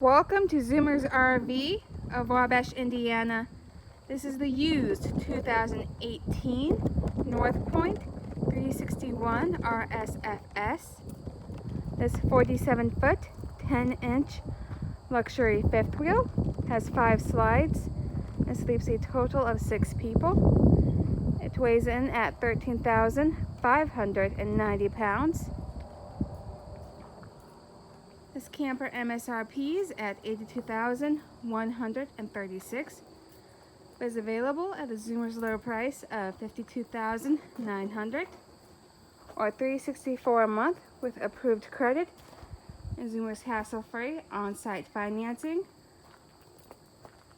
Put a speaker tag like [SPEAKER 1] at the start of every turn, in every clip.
[SPEAKER 1] Welcome to Zoomer's RV of Wabash, Indiana. This is the used 2018 North Point 361 RSFS. This 47-foot, 10-inch luxury fifth wheel has 5 slides and sleeps a total of 6 people. It weighs in at 13,590 pounds. This camper MSRPs at $82,136, but is available at the Zoomer's low price of $52,900 or $364 a month with approved credit and Zoomer's hassle-free on-site financing.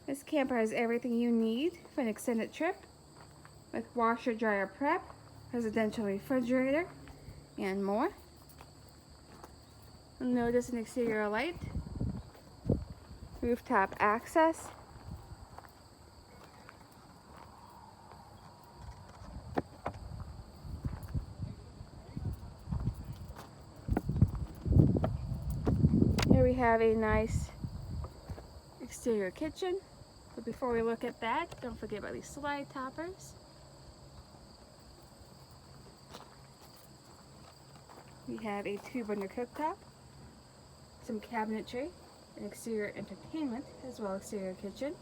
[SPEAKER 1] This camper has everything you need for an extended trip with washer dryer prep, residential refrigerator, and more. Notice an exterior light, rooftop access, here we have a nice exterior kitchen, but before we look at that, don't forget about these slide toppers. We have a 2-burner cooktop, some cabinetry, an exterior entertainment, as well as exterior kitchen.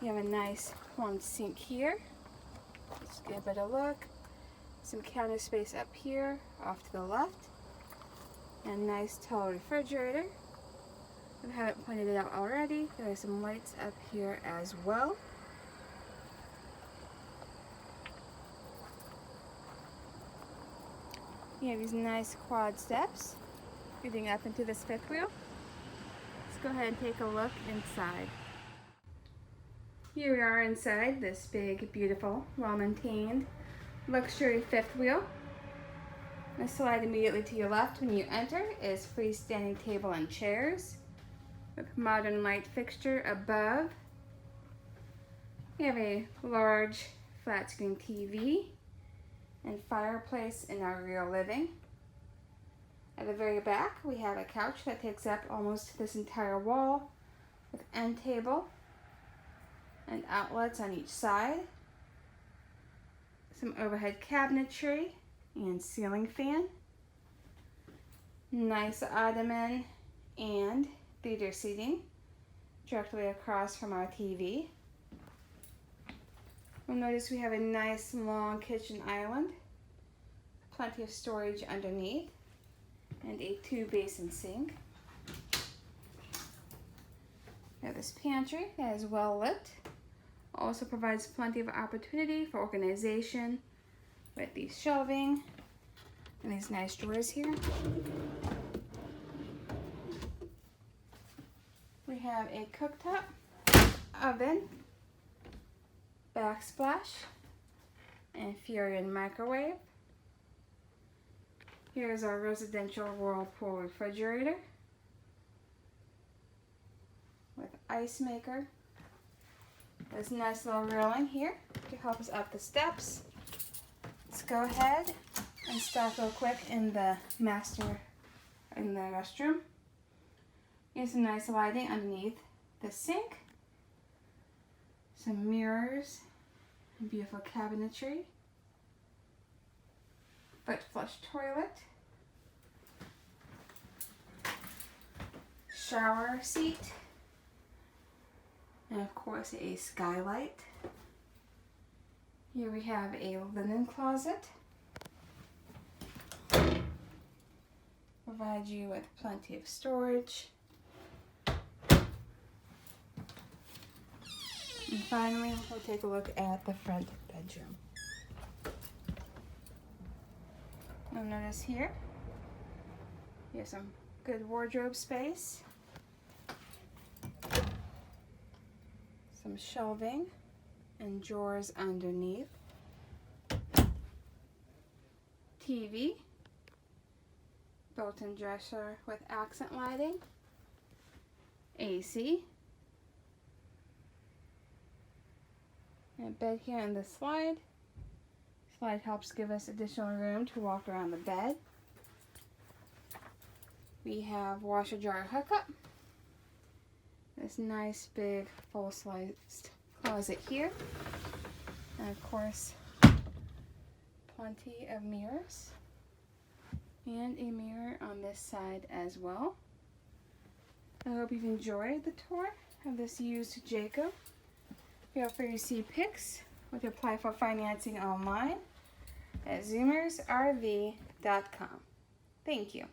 [SPEAKER 1] You have a nice plumbed sink here. Let's get a better look. Some counter space up here, off to the left. And a nice tall refrigerator. If I haven't pointed it out already, there are some lights up here as well. You have these nice quad steps leading up into this fifth wheel. Let's go ahead and take a look inside. Here we are inside this big, beautiful, well-maintained luxury fifth wheel. The slide immediately to your left when you enter is freestanding table and chairs with modern light fixture above. We have a large flat screen TV and fireplace in our rear living. At the very back, we have a couch that takes up almost this entire wall with end table and outlets on each side. Some overhead cabinetry and ceiling fan. Nice ottoman and theater seating directly across from our TV. You'll notice we have a nice long kitchen island, plenty of storage underneath, and a 2-basin sink. We have this pantry that is well lit. Also provides plenty of opportunity for organization with these shelving and these nice drawers here. We have a cooktop, oven, backsplash, and Furion microwave. Here's our residential Whirlpool refrigerator with ice maker. There's a nice little railing here to help us up the steps. Let's go ahead and stop real quick in the restroom. Here's some nice lighting underneath the sink. Some mirrors, and beautiful cabinetry, foot flush toilet, shower seat, and of course a skylight. Here we have a linen closet. Provide you with plenty of storage. And finally, we'll take a look at the front bedroom. You'll notice here, here's some good wardrobe space, some shelving and drawers underneath, TV, built-in dresser with accent lighting, AC, and a bed here in the slide. Slide helps give us additional room to walk around the bed. We have washer dryer hookup. This nice big full-sized closet here. And of course, plenty of mirrors. And a mirror on this side as well. I hope you've enjoyed the tour of this used Jayco. Feel free to see pics or to apply for financing online at zoomersrv.com. Thank you.